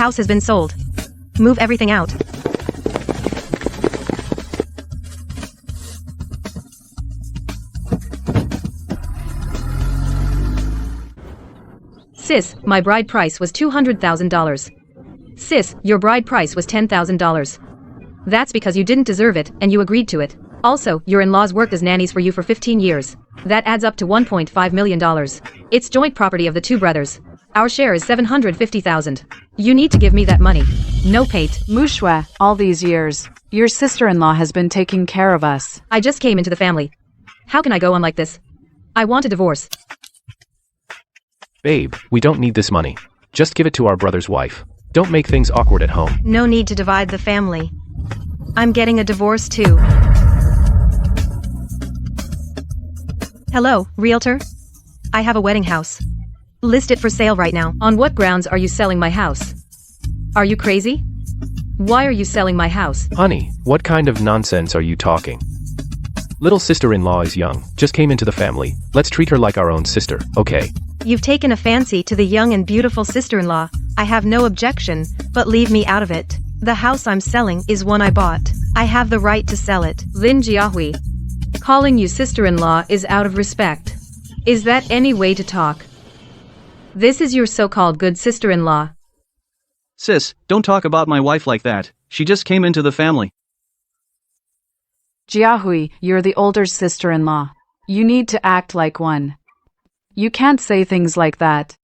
house has been sold. Move everything out. Sis, my bride price was $200,000. Sis, your bride price was $10,000. That's because you didn't deserve it and you agreed to it. Also, your in-laws worked as nannies for you for 15 years. That adds up to $1.5 million. It's joint property of the two brothers. Our share is $750,000. You need to give me that money. No pate. Mushwe, all these years, your sister-in-law has been taking care of us. I just came into the family. How can I go on like this? I want a divorce. Babe, we don't need this money. Just give it to our brother's wife. Don't make things awkward at home. No need to divide the family. I'm getting a divorce too. Hello, realtor? I have a wedding house. List it for sale right now. On what grounds are you selling my house? Are you crazy? Why are you selling my house? Honey, what kind of nonsense are you talking? Little sister-in-law is young, just came into the family. Let's treat her like our own sister, okay? You've taken a fancy to the young and beautiful sister-in-law. I have no objection, but leave me out of it. The house I'm selling is one I bought. I have the right to sell it. Lin Jiahui, calling you sister-in-law is out of respect. Is that any way to talk? This is your so-called good sister-in-law. Sis, don't talk about my wife like that. She just came into the family. Jiahui, you're the older sister-in-law. You need to act like one. You can't say things like that.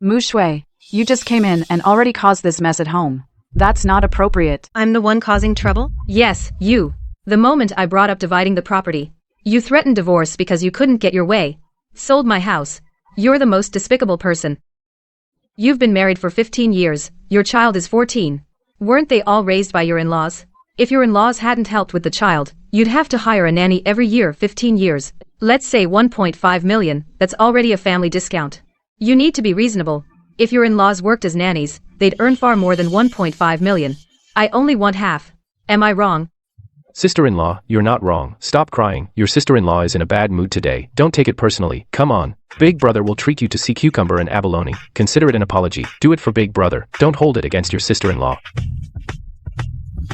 Mushwe, you just came in and already caused this mess at home. That's not appropriate. I'm the one causing trouble? Yes, you. The moment I brought up dividing the property, you threatened divorce because you couldn't get your way. Sold my house. You're the most despicable person. You've been married for 15 years. Your child is 14. Weren't they all raised by your in-laws? If your in-laws hadn't helped with the child, you'd have to hire a nanny every year 15 years. Let's say 1.5 million, that's already a family discount. You need to be reasonable. If your in-laws worked as nannies, they'd earn far more than 1.5 million. I only want half. Am I wrong? Sister-in-law, you're not wrong. Stop crying. Your sister-in-law is in a bad mood today. Don't take it personally. Come on. Big brother will treat you to sea cucumber and abalone. Consider it an apology. Do it for big brother. Don't hold it against your sister-in-law.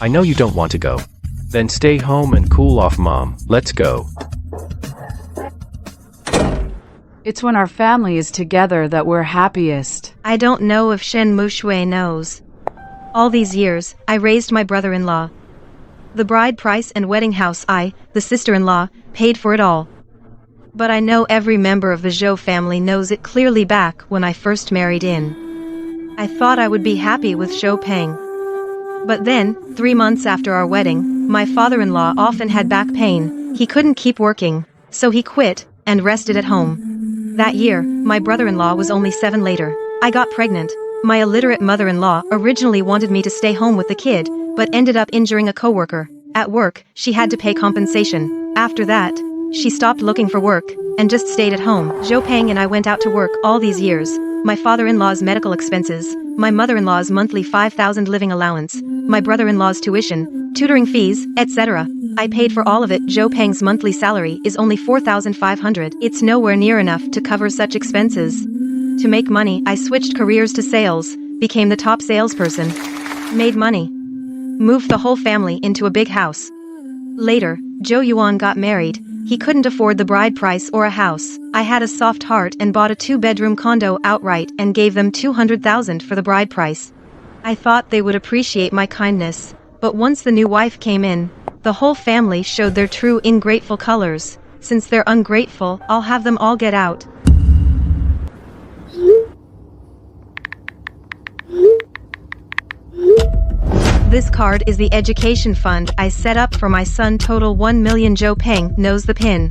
I know you don't want to go. Then stay home and cool off, Mom. Let's go. It's when our family is together that we're happiest. I don't know if Shen Mushui knows. All these years, I raised my brother-in-law. The bride price and wedding house the sister-in-law, paid for it all. But I know every member of the Zhou family knows it clearly back when I first married in. I thought I would be happy with Zhou Peng. But then, 3 months after our wedding, my father-in-law often had back pain. He couldn't keep working, so he quit and rested at home. That year, my brother-in-law was only 7 later. I got pregnant. My illiterate mother-in-law originally wanted me to stay home with the kid, but ended up injuring a coworker. At work, she had to pay compensation. After that, she stopped looking for work and just stayed at home. Zhou Peng and I went out to work all these years. My father-in-law's medical expenses, my mother-in-law's monthly 5,000 living allowance, my brother-in-law's tuition, tutoring fees, etc. I paid for all of it. Zhou Peng's monthly salary is only 4,500. It's nowhere near enough to cover such expenses. To make money, I switched careers to sales, became the top salesperson, made money, moved the whole family into a big house. Later, Zhou Yuan got married. He couldn't afford the bride price or a house. I had a soft heart and bought a 2-bedroom condo outright and gave them 200,000 for the bride price. I thought they would appreciate my kindness, but once the new wife came in, the whole family showed their true ungrateful colors. Since they're ungrateful, I'll have them all get out. This card is the education fund I set up for my son. Total 1 million. Zhou Peng knows the pin.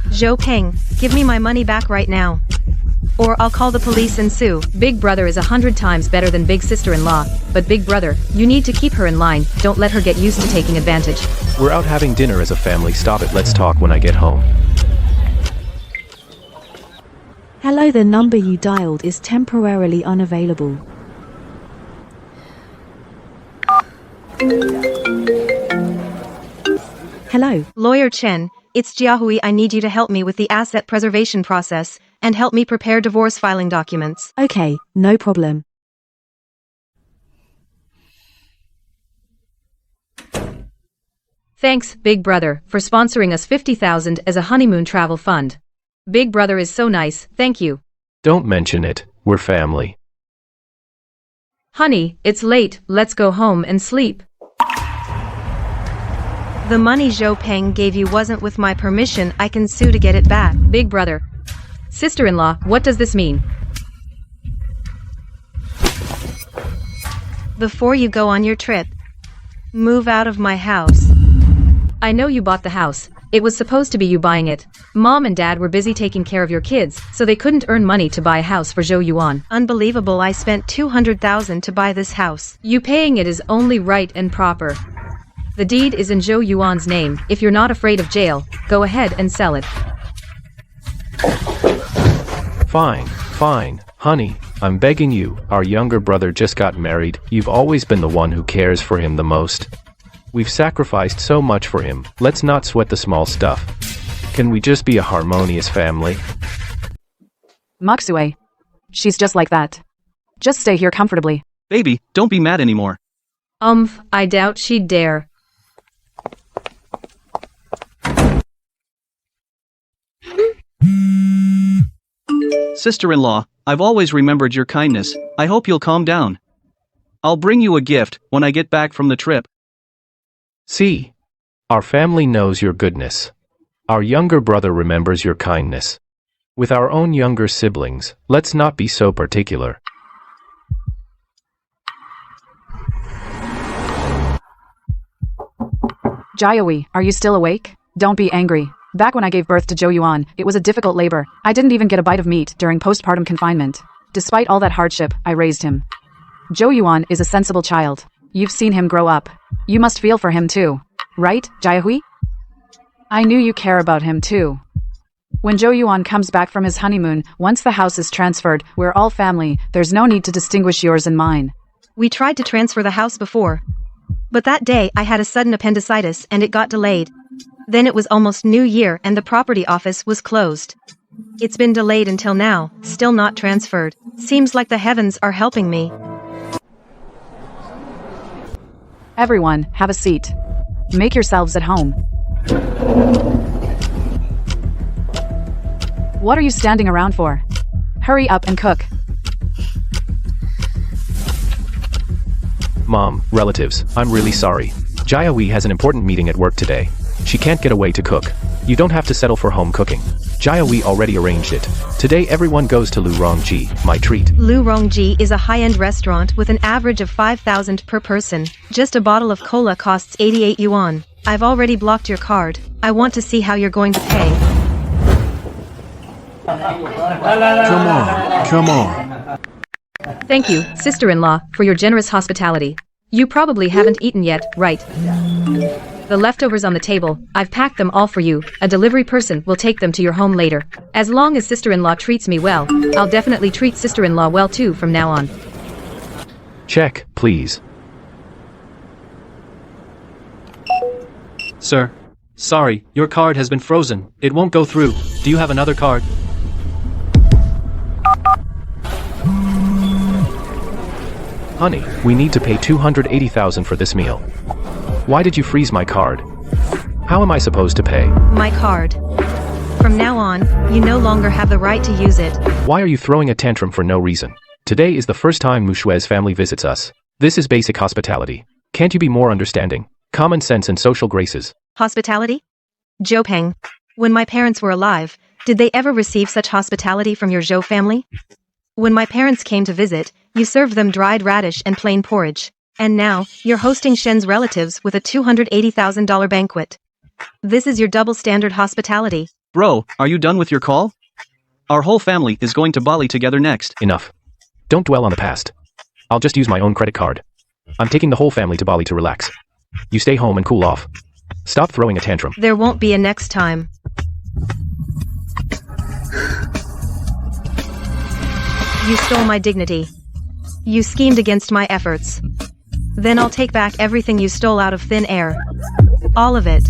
Zhou Peng, give me my money back right now. Or I'll call the police and sue. Big brother is 100 times better than big sister-in-law, but big brother, you need to keep her in line. Don't let her get used to taking advantage. We're out having dinner as a family. Stop it. Let's talk when I get home. Hello, the number you dialed is temporarily unavailable. Hello. Lawyer Chen, it's Jiahui. I need you to help me with the asset preservation process. and help me prepare divorce filing documents. Okay, no problem. Thanks, Big Brother, for sponsoring us 50,000 as a honeymoon travel fund. Big Brother is so nice, thank you. Don't mention it, we're family. Honey, it's late, let's go home and sleep. The money Zhou Peng gave you wasn't with my permission. I can sue to get it back. Big Brother. Sister-in-law, what does this mean? Before you go on your trip, move out of my house. I know you bought the house. It was supposed to be you buying it. Mom and Dad were busy taking care of your kids, so they couldn't earn money to buy a house for Zhou Yuan. Unbelievable, I spent 200,000 to buy this house. You paying it is only right and proper. The deed is in Zhou Yuan's name. If you're not afraid of jail, go ahead and sell it. Fine, honey, I'm begging you, our younger brother just got married, you've always been the one who cares for him the most. We've sacrificed so much for him, let's not sweat the small stuff. Can we just be a harmonious family? Maksue. She's just like that. Just stay here comfortably. Baby, don't be mad anymore. I doubt she'd dare. Sister-in-law, I've always remembered your kindness. I hope you'll calm down. I'll bring you a gift when I get back from the trip. See, our family knows your goodness. Our younger brother remembers your kindness. With our own younger siblings, let's not be so particular. Jiahui, are you still awake? Don't be angry. Back when I gave birth to Zhou Yuan, it was a difficult labor. I didn't even get a bite of meat during postpartum confinement. Despite all that hardship, I raised him. Zhou Yuan is a sensible child. You've seen him grow up. You must feel for him too. Right, Jiahui? I knew you care about him too. When Zhou Yuan comes back from his honeymoon, once the house is transferred, we're all family. There's no need to distinguish yours and mine. We tried to transfer the house before. But that day I had a sudden appendicitis and it got delayed. Then it was almost New Year and the property office was closed. It's been delayed until now, still not transferred. Seems like the heavens are helping me. Everyone, have a seat. Make yourselves at home. What are you standing around for? Hurry up and cook. Mom, relatives, I'm really sorry. Jiahui has an important meeting at work today. She can't get away to cook. You don't have to settle for home cooking. Jiahui already arranged it. Today everyone goes to Lu Rongji, my treat. Lu Rongji is a high-end restaurant with an average of 5,000 per person. Just a bottle of cola costs 88 yuan. I've already blocked your card. I want to see how you're going to pay. Come on. Thank you, sister-in-law, for your generous hospitality. You probably haven't eaten yet, right? The leftovers on the table, I've packed them all for you. A delivery person will take them to your home later. As long as sister-in-law treats me well, I'll definitely treat sister-in-law well too from now on. Check, please. Sir. Sorry, your card has been frozen. It won't go through. Do you have another card? Honey, we need to pay 280,000 for this meal. Why did you freeze my card? How am I supposed to pay? My card. From now on, you no longer have the right to use it. Why are you throwing a tantrum for no reason? Today is the first time Mushue's family visits us. This is basic hospitality. Can't you be more understanding? Common sense and social graces. Hospitality? Zhou Peng. When my parents were alive, did they ever receive such hospitality from your Zhou family? When my parents came to visit, you served them dried radish and plain porridge. And now, you're hosting Shen's relatives with a $280,000 banquet. This is your double standard hospitality. Bro, are you done with your call? Our whole family is going to Bali together next. Enough. Don't dwell on the past. I'll just use my own credit card. I'm taking the whole family to Bali to relax. You stay home and cool off. Stop throwing a tantrum. There won't be a next time. You stole my dignity. You schemed against my efforts. Then I'll take back everything you stole out of thin air. All of it.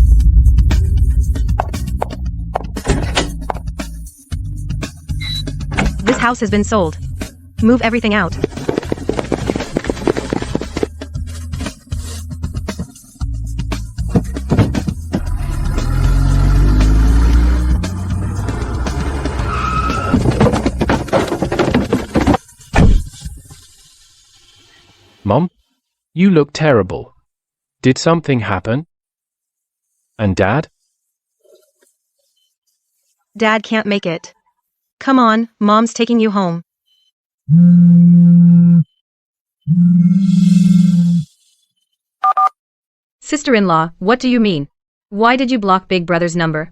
House has been sold. Move everything out. Mom? You look terrible. Did something happen? And Dad? Dad can't make it. Come on, Mom's taking you home. Sister-in-law, what do you mean? Why did you block Big Brother's number?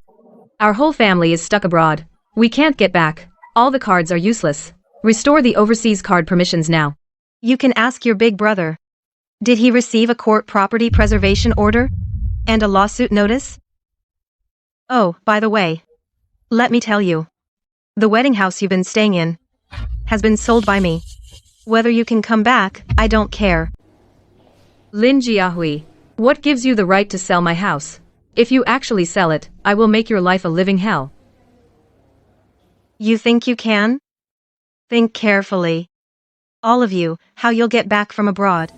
Our whole family is stuck abroad. We can't get back. All the cards are useless. Restore the overseas card permissions now. You can ask your big brother. Did he receive a court property preservation order? And a lawsuit notice? Oh, by the way, let me tell you. The wedding house you've been staying in has been sold by me. Whether you can come back, I don't care. Lin Jiahui, what gives you the right to sell my house? If you actually sell it, I will make your life a living hell. You think you can? Think carefully. All of you, how you'll get back from abroad.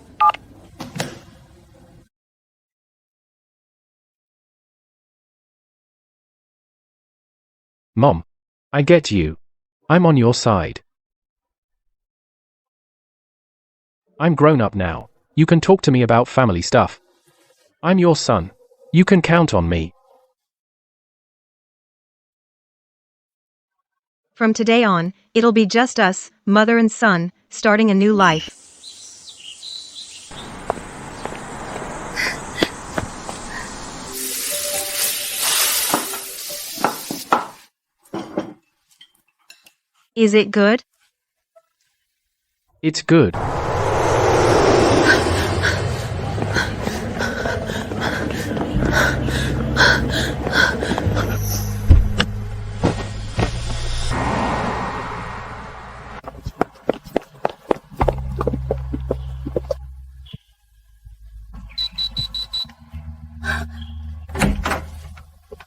Mom, I get you. I'm on your side. I'm grown up now. You can talk to me about family stuff. I'm your son. You can count on me. From today on, it'll be just us, mother and son, starting a new life. Is it good? It's good.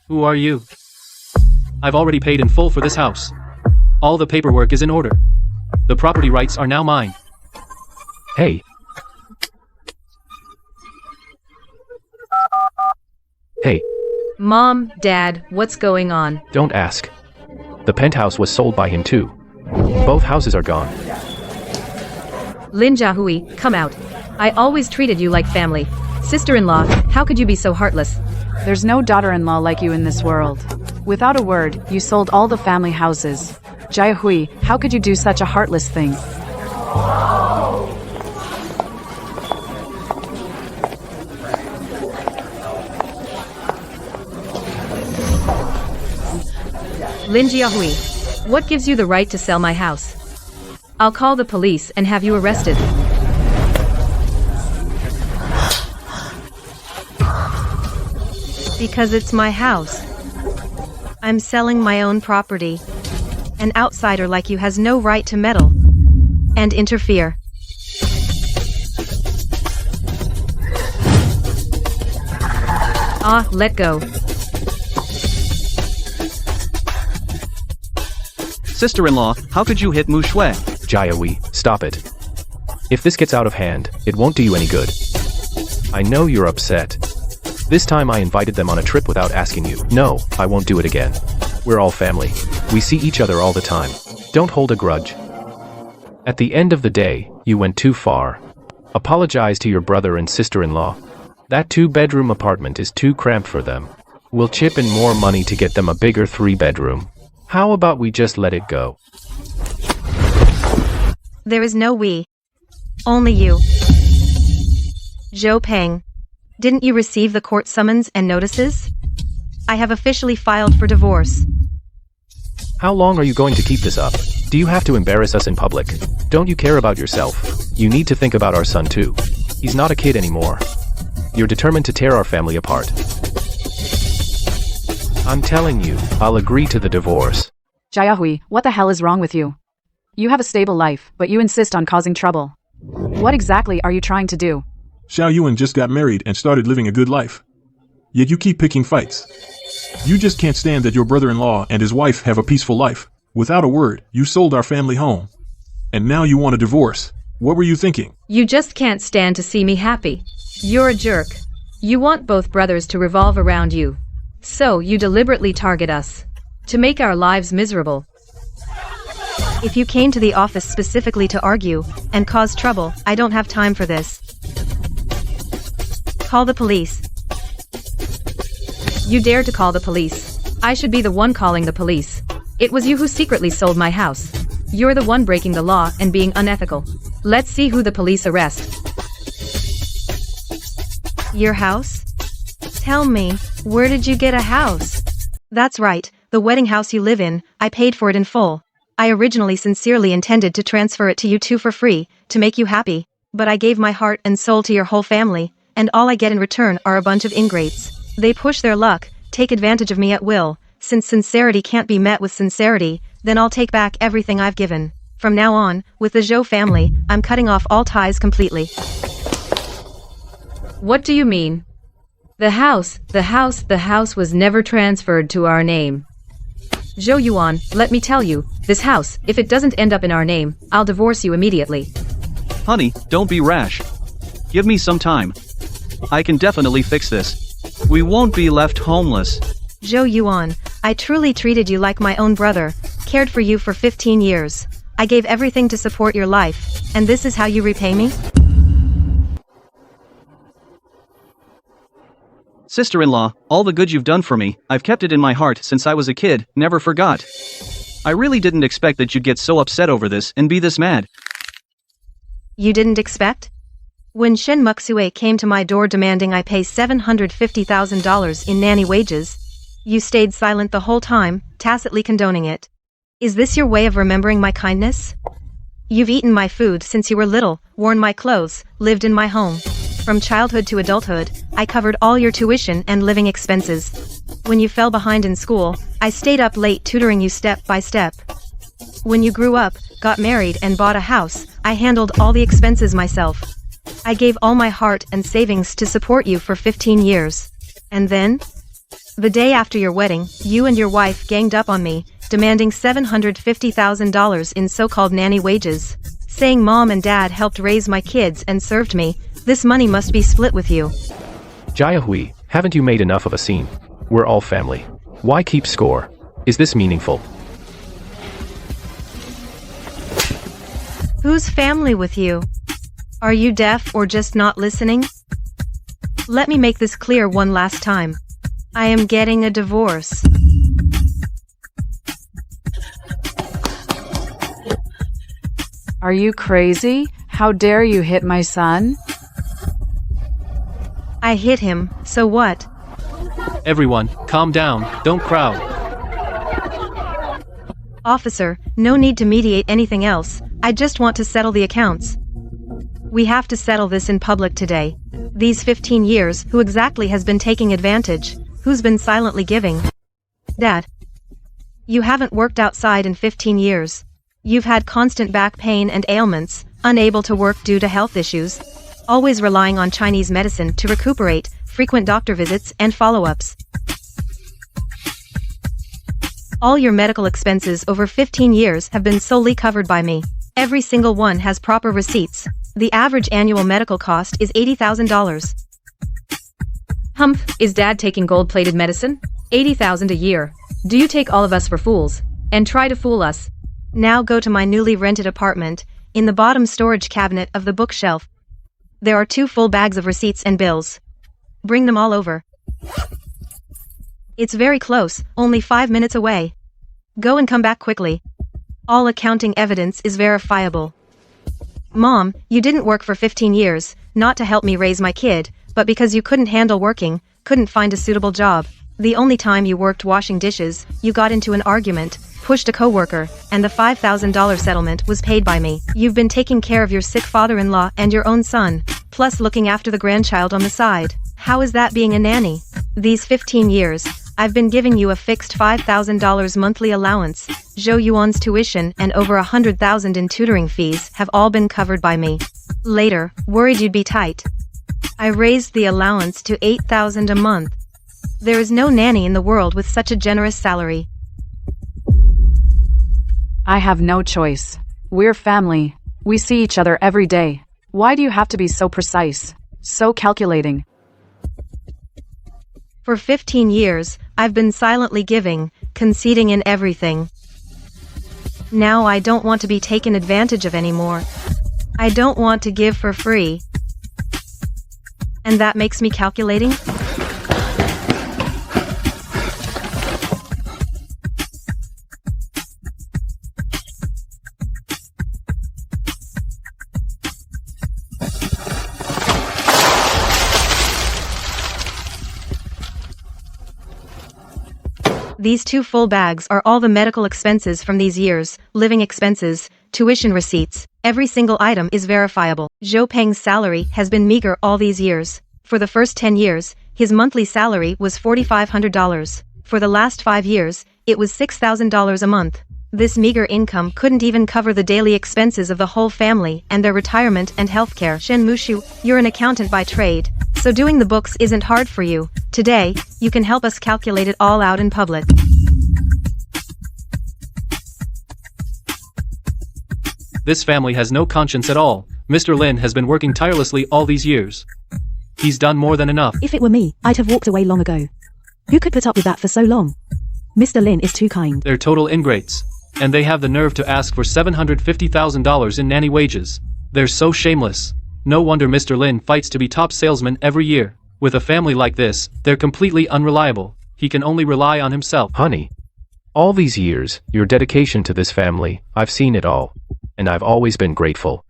Who are you? I've already paid in full for this house. All the paperwork is in order. The property rights are now mine. Hey. Hey, Mom, Dad, what's going on? don't ask. The penthouse was sold by him too. Both houses are gone. Lin Jiahui, come out. I always treated you like family. Sister-in-law, how could you be so heartless? There's no daughter-in-law like you in this world. Without a word, you sold all the family houses. Jiahui, how could you do such a heartless thing? Lin Jiahui, what gives you the right to sell my house? I'll call the police and have you arrested. Because it's my house. I'm selling my own property. An outsider like you has no right to meddle and interfere. Ah, let go. Sister-in-law, how could you hit Mu Shui? Jiahui, stop it. If this gets out of hand, it won't do you any good. I know you're upset. This time I invited them on a trip without asking you. No, I won't do it again. We're all family. We see each other all the time. Don't hold a grudge. At the end of the day, you went too far. Apologize to your brother and sister-in-law. That 2-bedroom apartment is too cramped for them. We'll chip in more money to get them a bigger 3-bedroom. How about we just let it go? There is no we. Only you. Zhou Peng. Didn't you receive the court summons and notices? I have officially filed for divorce. How long are you going to keep this up? Do you have to embarrass us in public? Don't you care about yourself? You need to think about our son too. He's not a kid anymore. You're determined to tear our family apart. I'm telling you, I'll agree to the divorce. Jiahui, what the hell is wrong with you? You have a stable life, but you insist on causing trouble. What exactly are you trying to do? Xiao Yuan just got married and started living a good life. Yet you keep picking fights. You just can't stand that your brother-in-law and his wife have a peaceful life. Without a word, you sold our family home. And now you want a divorce. What were you thinking? You just can't stand to see me happy. You're a jerk. You want both brothers to revolve around you. So you deliberately target us. To make our lives miserable. If you came to the office specifically to argue and cause trouble, I don't have time for this. Call the police. You dare to call the police. I should be the one calling the police. It was you who secretly sold my house. You're the one breaking the law and being unethical. Let's see who the police arrest. Your house? Tell me, where did you get a house? That's right, the wedding house you live in. I paid for it in full. I originally sincerely intended to transfer it to you two for free, to make you happy, but I gave my heart and soul to your whole family, and all I get in return are a bunch of ingrates. They push their luck, take advantage of me at will. Since sincerity can't be met with sincerity, then I'll take back everything I've given. From now on, with the Zhou family, I'm cutting off all ties completely. What do you mean? The house was never transferred to our name. Zhou Yuan, let me tell you, this house, if it doesn't end up in our name, I'll divorce you immediately. Honey, don't be rash. Give me some time. I can definitely fix this. We won't be left homeless. Zhou Yuan, I truly treated you like my own brother, cared for you for 15 years. I gave everything to support your life, and this is how you repay me? Sister-in-law, all the good you've done for me, I've kept it in my heart since I was a kid, never forgot. I really didn't expect that you'd get so upset over this and be this mad. You didn't expect? When Shen Muxue came to my door demanding I pay $750,000 in nanny wages, you stayed silent the whole time, tacitly condoning it. Is this your way of remembering my kindness? You've eaten my food since you were little, worn my clothes, lived in my home. From childhood to adulthood, I covered all your tuition and living expenses. When you fell behind in school, I stayed up late tutoring you step by step. When you grew up, got married and bought a house, I handled all the expenses myself. I gave all my heart and savings to support you for 15 years. And then? The day after your wedding, you and your wife ganged up on me, demanding $750,000 in so-called nanny wages, saying mom and dad helped raise my kids and served me. This money must be split with you. Jiahui, haven't you made enough of a scene? We're all family. Why keep score? Is this meaningful? Who's family with you? Are you deaf or just not listening? Let me make this clear one last time. I am getting a divorce. Are you crazy? How dare you hit my son? I hit him, so what? Everyone, calm down, don't crowd. Officer, no need to mediate anything else, I just want to settle the accounts. We have to settle this in public today. These 15 years, who exactly has been taking advantage? Who's been silently giving? Dad. You haven't worked outside in 15 years. You've had constant back pain and ailments, unable to work due to health issues. Always relying on Chinese medicine to recuperate, frequent doctor visits and follow-ups. All your medical expenses over 15 years have been solely covered by me. Every single one has proper receipts. The average annual medical cost is $80,000. Humph, is Dad taking gold-plated medicine? $80,000 a year. Do you take all of us for fools? And try to fool us? Now go to my newly rented apartment, in the bottom storage cabinet of the bookshelf. There are 2 full bags of receipts and bills. Bring them all over. It's very close, only 5 minutes away. Go and come back quickly. All accounting evidence is verifiable. Mom, you didn't work for 15 years, not to help me raise my kid, but because you couldn't handle working, couldn't find a suitable job. The only time you worked washing dishes, you got into an argument, pushed a coworker, and the $5,000 settlement was paid by me. You've been taking care of your sick father-in-law and your own son, plus looking after the grandchild on the side. How is that being a nanny? These 15 years, I've been giving you a fixed $5,000 monthly allowance. Zhou Yuan's tuition and over $100,000 in tutoring fees have all been covered by me. Later, worried you'd be tight, I raised the allowance to $8,000 a month. There is no nanny in the world with such a generous salary. I have no choice. We're family. We see each other every day. Why do you have to be so precise? So calculating? For 15 years, I've been silently giving, conceding in everything. Now I don't want to be taken advantage of anymore. I don't want to give for free. And that makes me calculating? These 2 full bags are all the medical expenses from these years, living expenses, tuition receipts. Every single item is verifiable. Zhou Peng's salary has been meager all these years. For the first 10 years, his monthly salary was $4,500. For the last 5 years, it was $6,000 a month. This meager income couldn't even cover the daily expenses of the whole family and their retirement and healthcare. Shen Mushu, you're an accountant by trade, so doing the books isn't hard for you. Today, you can help us calculate it all out in public. This family has no conscience at all. Mr. Lin has been working tirelessly all these years. He's done more than enough. If it were me, I'd have walked away long ago. Who could put up with that for so long? Mr. Lin is too kind. They're total ingrates. And they have the nerve to ask for $750,000 in nanny wages. They're so shameless. No wonder Mr. Lin fights to be top salesman every year. With a family like this, they're completely unreliable. He can only rely on himself. Honey, all these years, your dedication to this family, I've seen it all. And I've always been grateful.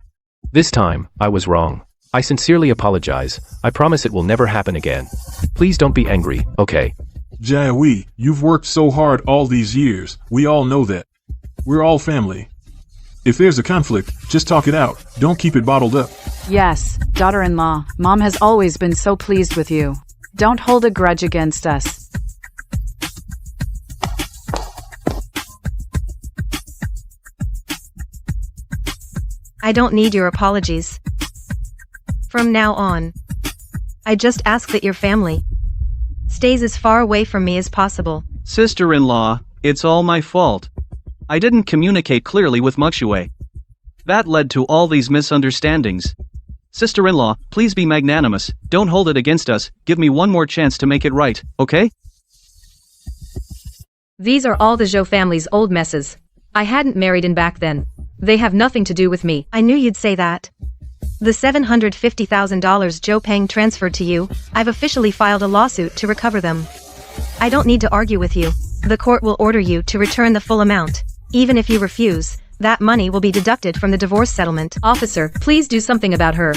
This time, I was wrong. I sincerely apologize. I promise it will never happen again. Please don't be angry, okay? Jia, you've worked so hard all these years. We all know that. We're all family. If there's a conflict, just talk it out. Don't keep it bottled up. Yes, daughter-in-law, Mom has always been so pleased with you. Don't hold a grudge against us. I don't need your apologies. From now on, I just ask that your family stays as far away from me as possible. Sister-in-law, it's all my fault. I didn't communicate clearly with Muxue. That led to all these misunderstandings. Sister-in-law, please be magnanimous. Don't hold it against us. Give me one more chance to make it right, okay? These are all the Zhou family's old messes. I hadn't married in back then. They have nothing to do with me. I knew you'd say that. The $750,000 Zhou Peng transferred to you, I've officially filed a lawsuit to recover them. I don't need to argue with you. The court will order you to return the full amount. Even if you refuse, that money will be deducted from the divorce settlement. Officer, please do something about her.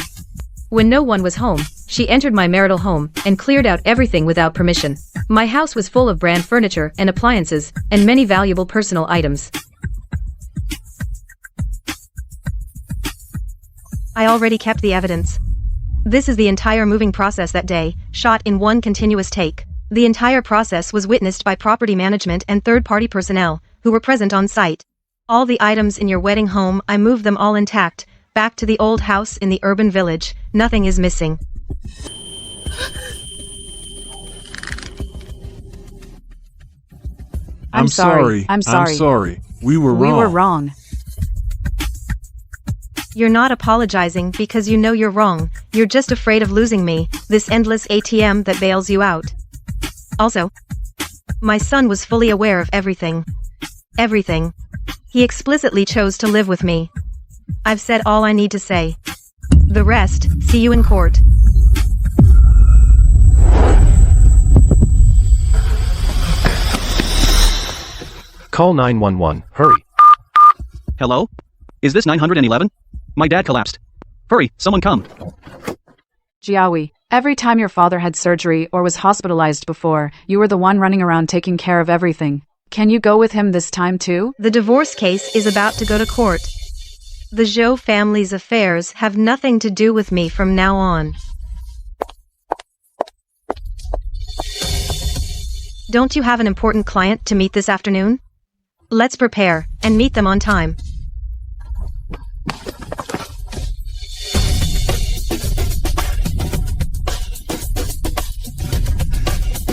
When no one was home, she entered my marital home and cleared out everything without permission. My house was full of brand furniture and appliances, and many valuable personal items. I already kept the evidence. This is the entire moving process that day, shot in one continuous take. The entire process was witnessed by property management and third-party personnel, who were present on site. All the items in your wedding home, I moved them all intact, back to the old house in the urban village. Nothing is missing. I'm sorry. I'm sorry. We were wrong. We were wrong. You're not apologizing because you know you're wrong. You're just afraid of losing me, this endless ATM that bails you out. Also, my son was fully aware of everything. Everything. He explicitly chose to live with me. I've said all I need to say. The rest, see you in court. Call 911, hurry. Hello? Is this 911? My dad collapsed. Hurry, someone come. Jiawi, every time your father had surgery or was hospitalized before, you were the one running around taking care of everything. Can you go with him this time too? The divorce case is about to go to court. The Zhou family's affairs have nothing to do with me from now on. Don't you have an important client to meet this afternoon? Let's prepare and meet them on time.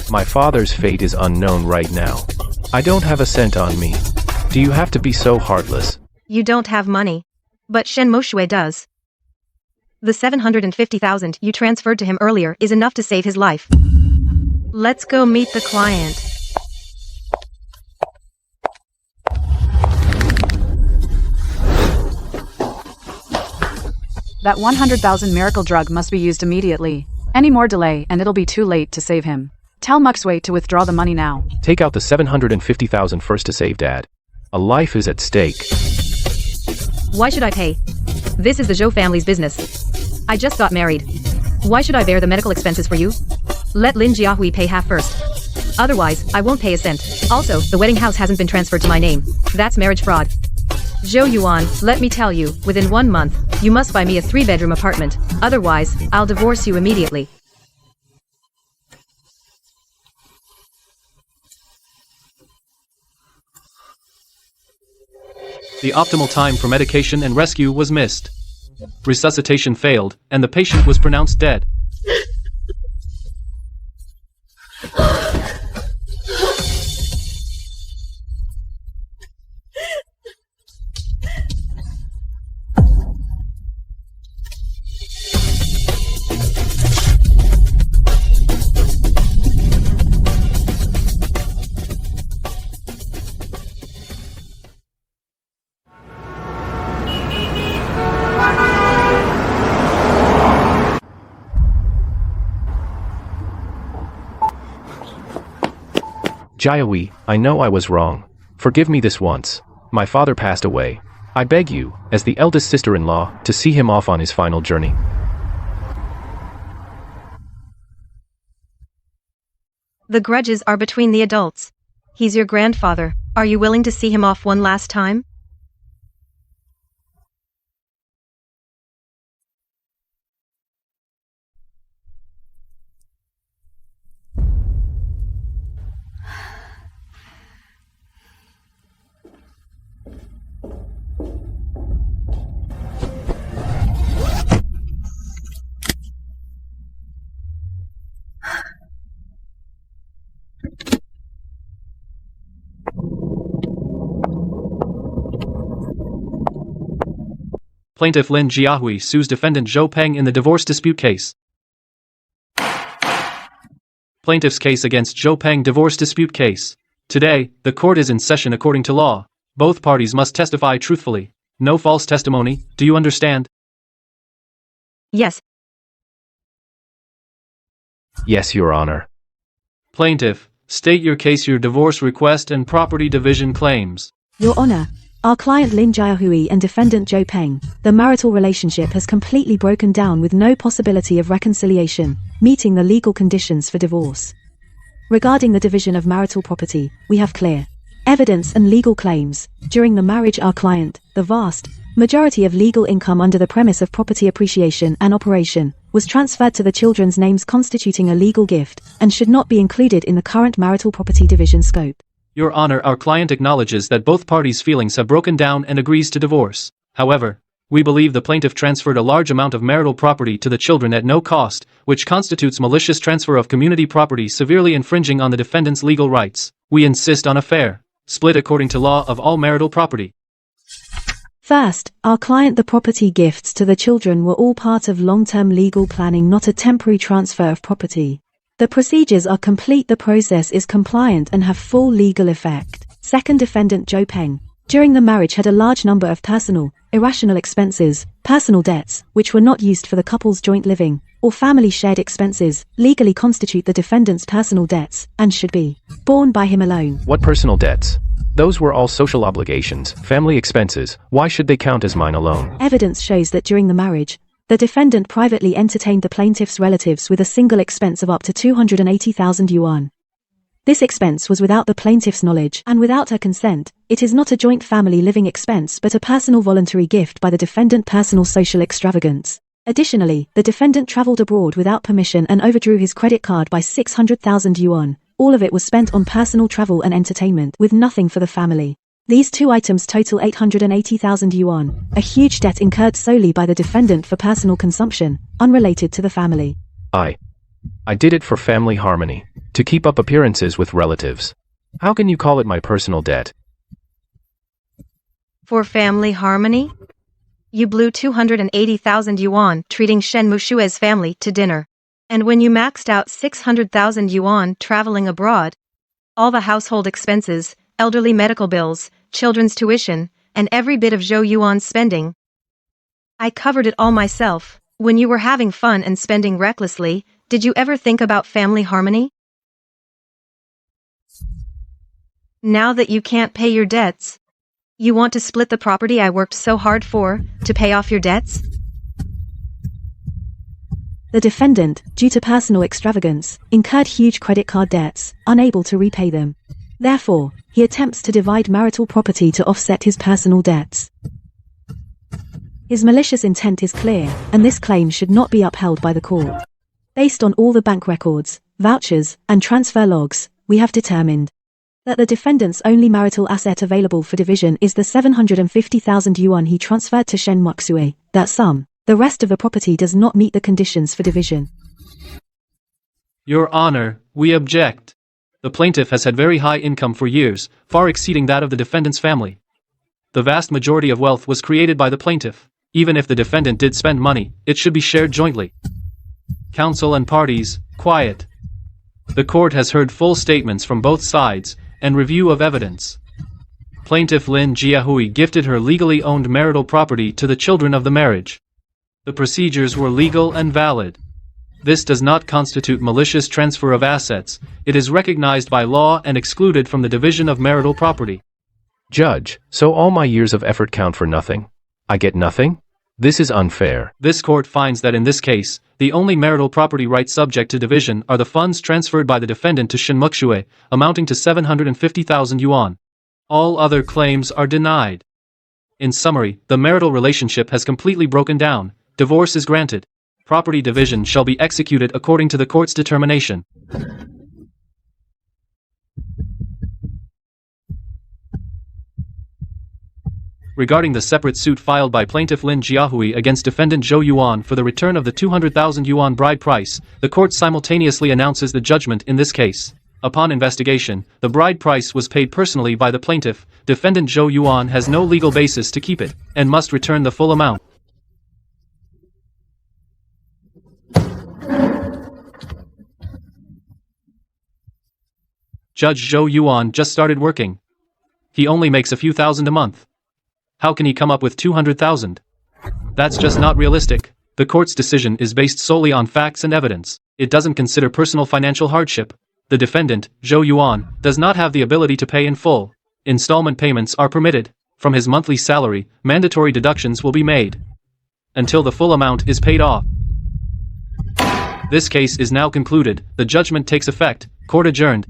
My father's fate is unknown right now. I don't have a cent on me. Do you have to be so heartless? You don't have money. But Shen Moshui does. The 750,000 you transferred to him earlier is enough to save his life. Let's go meet the client. That 100,000 miracle drug must be used immediately. Any more delay and it'll be too late to save him. Tell Muxway to withdraw the money now. Take out the 750,000 first to save Dad. A life is at stake. Why should I pay? This is the Zhou family's business. I just got married. Why should I bear the medical expenses for you? Let Lin Jiahui pay half first. Otherwise, I won't pay a cent. Also, the wedding house hasn't been transferred to my name. That's marriage fraud. Zhou Yuan, let me tell you, within 1 month, you must buy me a 3-bedroom apartment. Otherwise, I'll divorce you immediately. The optimal time for medication and rescue was missed. Resuscitation failed, and the patient was pronounced dead. Jiahui, I know I was wrong. Forgive me this once. My father passed away. I beg you, as the eldest sister-in-law, to see him off on his final journey. The grudges are between the adults. He's your grandfather. Are you willing to see him off one last time? Plaintiff Lin Jiahui sues defendant Zhou Peng in the divorce dispute case. Plaintiff's case against Zhou Peng divorce dispute case. Today, the court is in session according to law. Both parties must testify truthfully. No false testimony, do you understand? Yes. Yes, Your Honor. Plaintiff, state your case, your divorce request and property division claims. Your Honor, our client Lin Jiahui and defendant Zhou Peng, the marital relationship has completely broken down with no possibility of reconciliation, meeting the legal conditions for divorce. Regarding the division of marital property, we have clear evidence and legal claims. During the marriage, our client, the vast majority of legal income under the premise of property appreciation and operation, was transferred to the children's names, constituting a legal gift, and should not be included in the current marital property division scope. Your Honor, our client acknowledges that both parties' feelings have broken down and agrees to divorce. However, we believe the plaintiff transferred a large amount of marital property to the children at no cost, which constitutes malicious transfer of community property, severely infringing on the defendant's legal rights. We insist on a fair split according to law of all marital property. First, our client, the property gifts to the children were all part of long-term legal planning, not a temporary transfer of property. The procedures are complete, the process is compliant and have full legal effect. Second, defendant Zhou Peng, during the marriage, had a large number of personal, irrational expenses, personal debts, which were not used for the couple's joint living, or family shared expenses, legally constitute the defendant's personal debts, and should be borne by him alone. What personal debts? Those were all social obligations, family expenses. Why should they count as mine alone? Evidence shows that during the marriage, the defendant privately entertained the plaintiff's relatives with a single expense of up to 280,000 yuan. This expense was without the plaintiff's knowledge and without her consent. It is not a joint family living expense but a personal voluntary gift by the defendant, personal social extravagance. Additionally, the defendant traveled abroad without permission and overdrew his credit card by 600,000 yuan. All of it was spent on personal travel and entertainment, with nothing for the family. These two items total 880,000 yuan, a huge debt incurred solely by the defendant for personal consumption, unrelated to the family. I did it for family harmony, to keep up appearances with relatives. How can you call it my personal debt? For family harmony? You blew 280,000 yuan treating Shen Mushue's family to dinner. And when you maxed out 600,000 yuan traveling abroad, all the household expenses, elderly medical bills, children's tuition, and every bit of Zhou Yuan's spending, I covered it all myself. When you were having fun and spending recklessly, did you ever think about family harmony? Now that you can't pay your debts, you want to split the property I worked so hard for, to pay off your debts? The defendant, due to personal extravagance, incurred huge credit card debts, unable to repay them. Therefore, he attempts to divide marital property to offset his personal debts. His malicious intent is clear, and this claim should not be upheld by the court. Based on all the bank records, vouchers, and transfer logs, we have determined that the defendant's only marital asset available for division is the 750,000 yuan he transferred to Shen Muxue. That sum, the rest of the property does not meet the conditions for division. Your Honor, we object. The plaintiff has had very high income for years, far exceeding that of the defendant's family. The vast majority of wealth was created by the plaintiff. Even if the defendant did spend money, it should be shared jointly. Counsel and parties, quiet. The court has heard full statements from both sides, and review of evidence. Plaintiff Lin Jiahui gifted her legally owned marital property to the children of the marriage. The procedures were legal and valid. This does not constitute malicious transfer of assets. It is recognized by law and excluded from the division of marital property. Judge, so all my years of effort count for nothing? I get nothing? This is unfair. This court finds that in this case, the only marital property rights subject to division are the funds transferred by the defendant to Shen Muxue, amounting to 750,000 yuan. All other claims are denied. In summary, the marital relationship has completely broken down. Divorce is granted. Property division shall be executed according to the court's determination. Regarding the separate suit filed by plaintiff Lin Jiahui against defendant Zhou Yuan for the return of the 200,000 yuan bride price, the court simultaneously announces the judgment in this case. Upon investigation, the bride price was paid personally by the plaintiff. Defendant Zhou Yuan has no legal basis to keep it, and must return the full amount. Judge Zhou Yuan just started working. He only makes a few thousand a month. How can he come up with 200,000? That's just not realistic. The court's decision is based solely on facts and evidence. It doesn't consider personal financial hardship. The defendant, Zhou Yuan, does not have the ability to pay in full. Installment payments are permitted. From his monthly salary, mandatory deductions will be made until the full amount is paid off. This case is now concluded. The judgment takes effect. Court adjourned.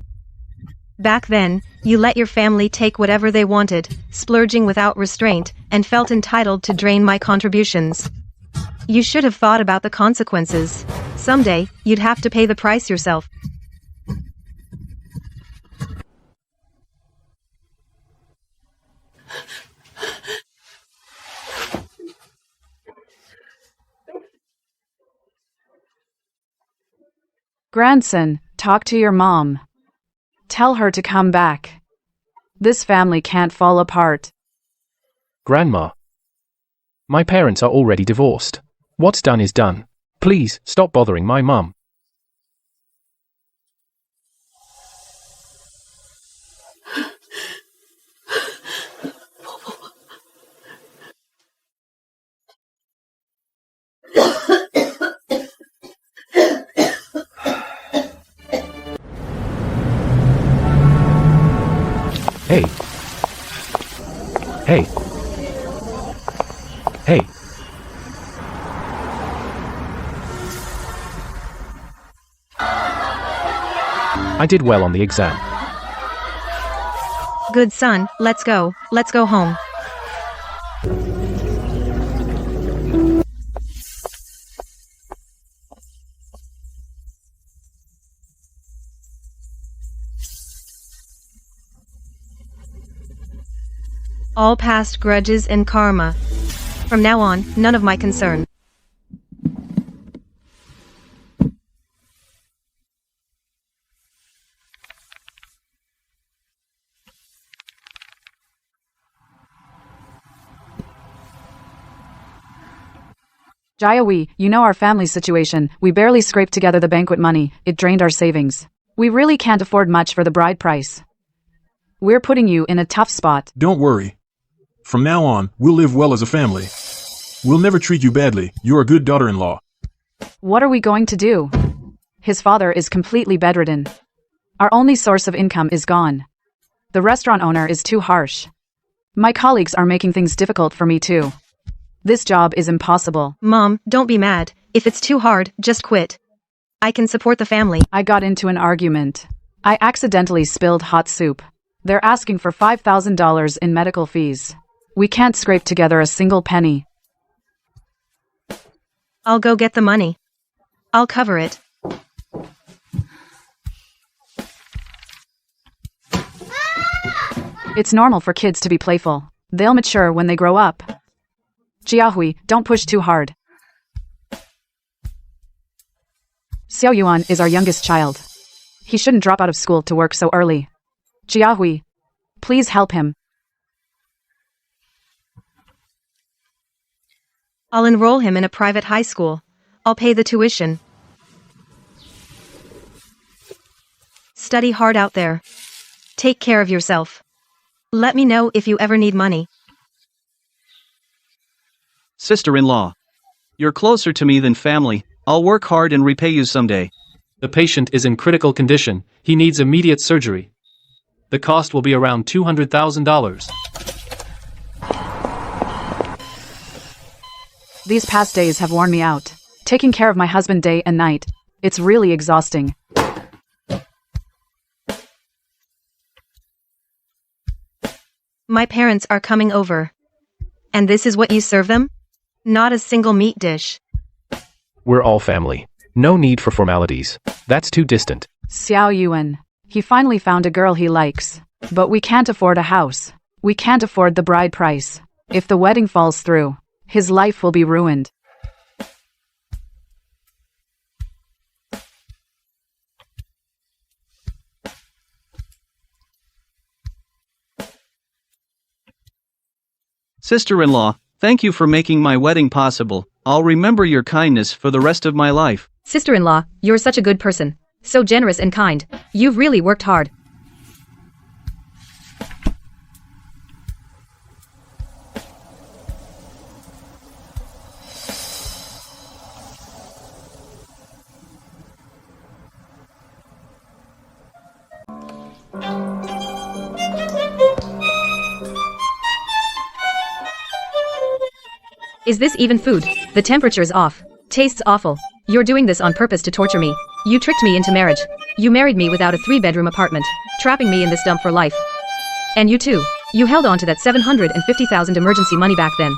Back then, you let your family take whatever they wanted, splurging without restraint, and felt entitled to drain my contributions. You should have thought about the consequences. Someday, you'd have to pay the price yourself. Grandson, talk to your mom. Tell her to come back. This family can't fall apart. Grandma. My parents are already divorced. What's done is done. Please, stop bothering my mum. Hey. Hey. Hey. I did well on the exam. Good son, let's go. Let's go home. All past grudges and karma. From now on, none of my concern. Jayawi, you know our family situation. We barely scraped together the banquet money. It drained our savings. We really can't afford much for the bride price. We're putting you in a tough spot. Don't worry. From now on, we'll live well as a family. We'll never treat you badly. You're a good daughter-in-law. What are we going to do? His father is completely bedridden. Our only source of income is gone. The restaurant owner is too harsh. My colleagues are making things difficult for me too. This job is impossible. Mom, don't be mad. If it's too hard, just quit. I can support the family. I got into an argument. I accidentally spilled hot soup. They're asking for $5,000 in medical fees. We can't scrape together a single penny. I'll go get the money. I'll cover it. It's normal for kids to be playful. They'll mature when they grow up. Jiahui, don't push too hard. Xiao Yuan is our youngest child. He shouldn't drop out of school to work so early. Jiahui, please help him. I'll enroll him in a private high school. I'll pay the tuition. Study hard out there. Take care of yourself. Let me know if you ever need money. Sister-in-law. You're closer to me than family. I'll work hard and repay you someday. The patient is in critical condition. He needs immediate surgery. The cost will be around $200,000. These past days have worn me out. Taking care of my husband day and night. It's really exhausting. My parents are coming over. And this is what you serve them? Not a single meat dish. We're all family. No need for formalities. That's too distant. Xiao Yuan. He finally found a girl he likes. But we can't afford a house. We can't afford the bride price. If the wedding falls through, his life will be ruined. Sister-in-law, thank you for making my wedding possible. I'll remember your kindness for the rest of my life. Sister-in-law, you're such a good person. So generous and kind. You've really worked hard. Is this even food? The temperature is off. Tastes awful. You're doing this on purpose to torture me. You tricked me into marriage. You married me without a 3-bedroom apartment, trapping me in this dump for life. And you too. You held on to that $750,000 emergency money back then.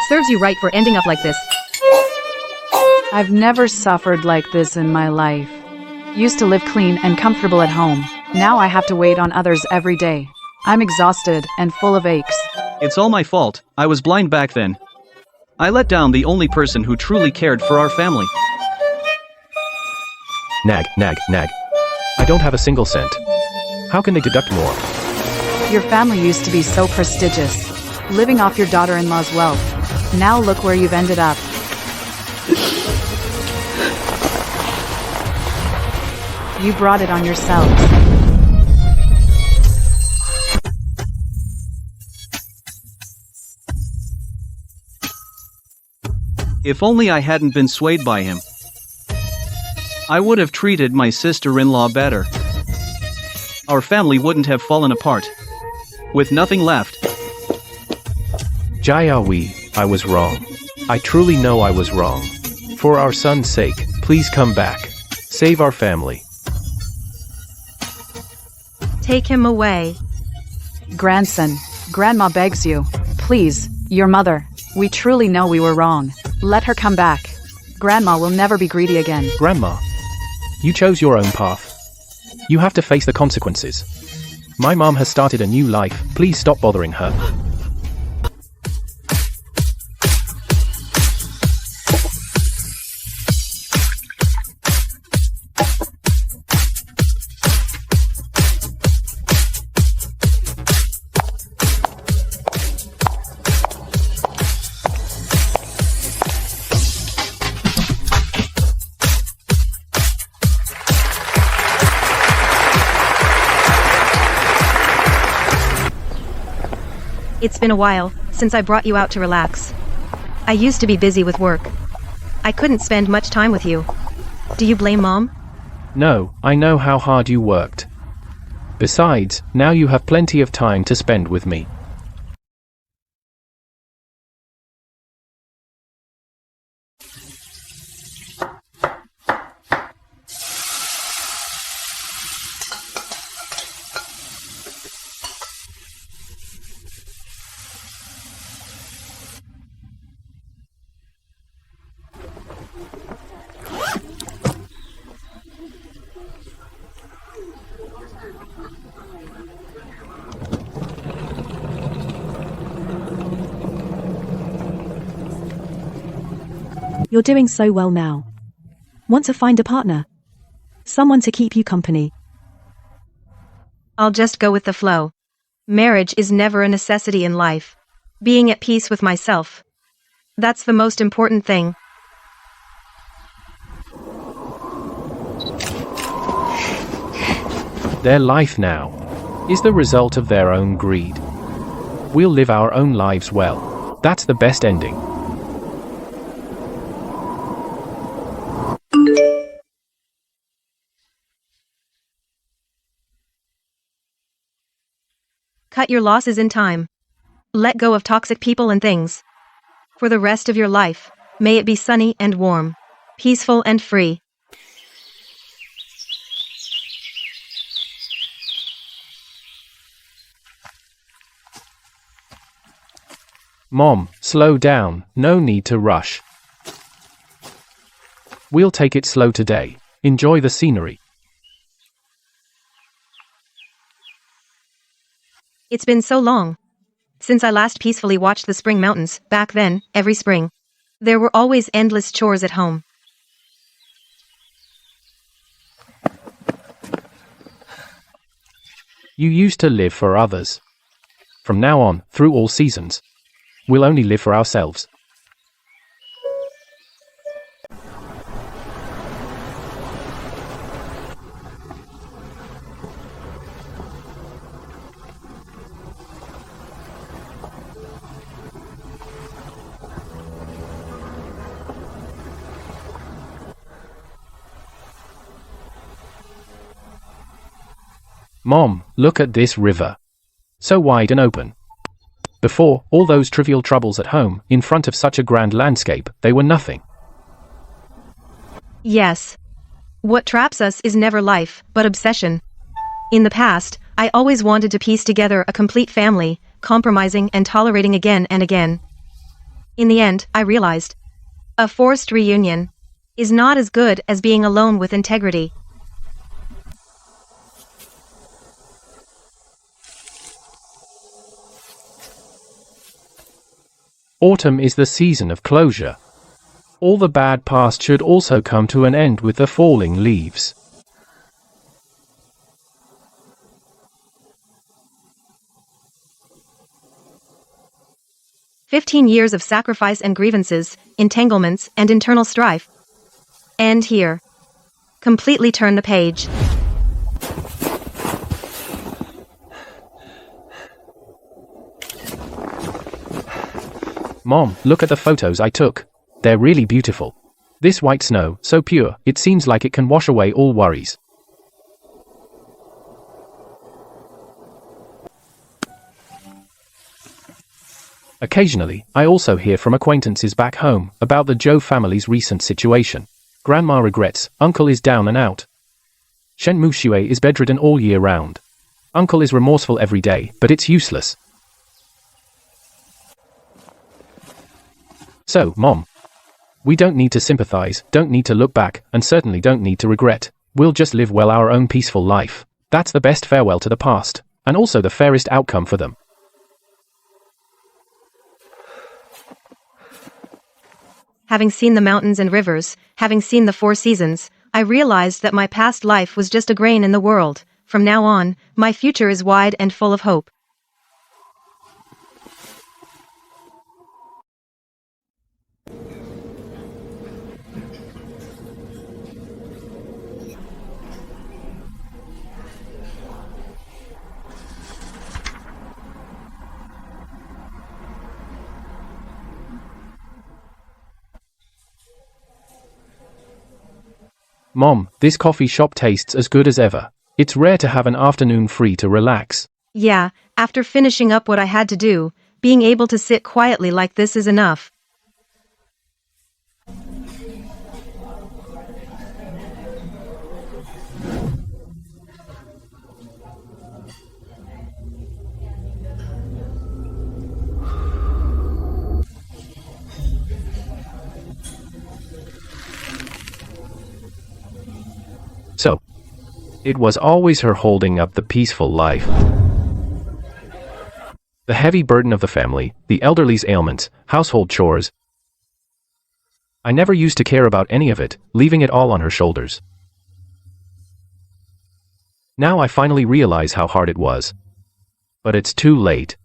Serves you right for ending up like this. I've never suffered like this in my life. Used to live clean and comfortable at home. Now I have to wait on others every day. I'm exhausted and full of aches. It's all my fault. I was blind back then. I let down the only person who truly cared for our family. Nag, nag, nag. I don't have a single cent. How can they deduct more? Your family used to be so prestigious, living off your daughter-in-law's wealth. Now look where you've ended up. You brought it on yourselves. If only I hadn't been swayed by him. I would have treated my sister-in-law better. Our family wouldn't have fallen apart. With nothing left. Jiahui, I was wrong. I truly know I was wrong. For our son's sake, please come back. Save our family. Take him away. Grandson, Grandma begs you. Please, your mother. We truly know we were wrong. Let her come back. Grandma will never be greedy again. Grandma, you chose your own path. You have to face the consequences. My mom has started a new life. Please stop bothering her. been a while since I brought you out to relax. I used to be busy with work. I couldn't spend much time with you. Do you blame Mom? No, I know how hard you worked. Besides, now you have plenty of time to spend with me. You're doing so well now. Want to find a partner? Someone to keep you company. I'll just go with the flow. Marriage is never a necessity in life. Being at peace with myself. That's the most important thing. Their life now is the result of their own greed. We'll live our own lives well. That's the best ending. Cut your losses in time. Let go of toxic people and things. For the rest of your life, may it be sunny and warm, peaceful and free. Mom, slow down, no need to rush. We'll take it slow today. Enjoy the scenery. It's been so long since I last peacefully watched the spring mountains. Back then, every spring, there were always endless chores at home. You used to live for others. From now on, through all seasons, we'll only live for ourselves. Mom, look at this river. So wide and open. Before, all those trivial troubles at home, in front of such a grand landscape, they were nothing. Yes. What traps us is never life, but obsession. In the past, I always wanted to piece together a complete family, compromising and tolerating again and again. In the end, I realized a forced reunion is not as good as being alone with integrity. Autumn is the season of closure. All the bad past should also come to an end with the falling leaves. "15 years of sacrifice and grievances, entanglements and internal strife. End here. Completely turn the page." Mom, look at the photos I took. They're really beautiful. This white snow, so pure, it seems like it can wash away all worries. Occasionally, I also hear from acquaintances back home about the Joe family's recent situation. Grandma regrets, uncle is down and out. Shen Mushue is bedridden all year round. Uncle is remorseful every day, but it's useless. So, Mom, we don't need to sympathize, don't need to look back, and certainly don't need to regret. We'll just live well our own peaceful life. That's the best farewell to the past, and also the fairest outcome for them. Having seen the mountains and rivers, having seen the 4 seasons, I realized that my past life was just a grain in the world. From now on, my future is wide and full of hope. Mom, this coffee shop tastes as good as ever. It's rare to have an afternoon free to relax. Yeah, after finishing up what I had to do, being able to sit quietly like this is enough. So, it was always her holding up the peaceful life. The heavy burden of the family, the elderly's ailments, household chores. I never used to care about any of it, leaving it all on her shoulders. Now I finally realize how hard it was. But it's too late.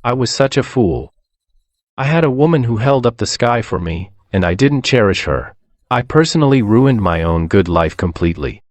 I was such a fool. I had a woman who held up the sky for me, and I didn't cherish her. I personally ruined my own good life completely.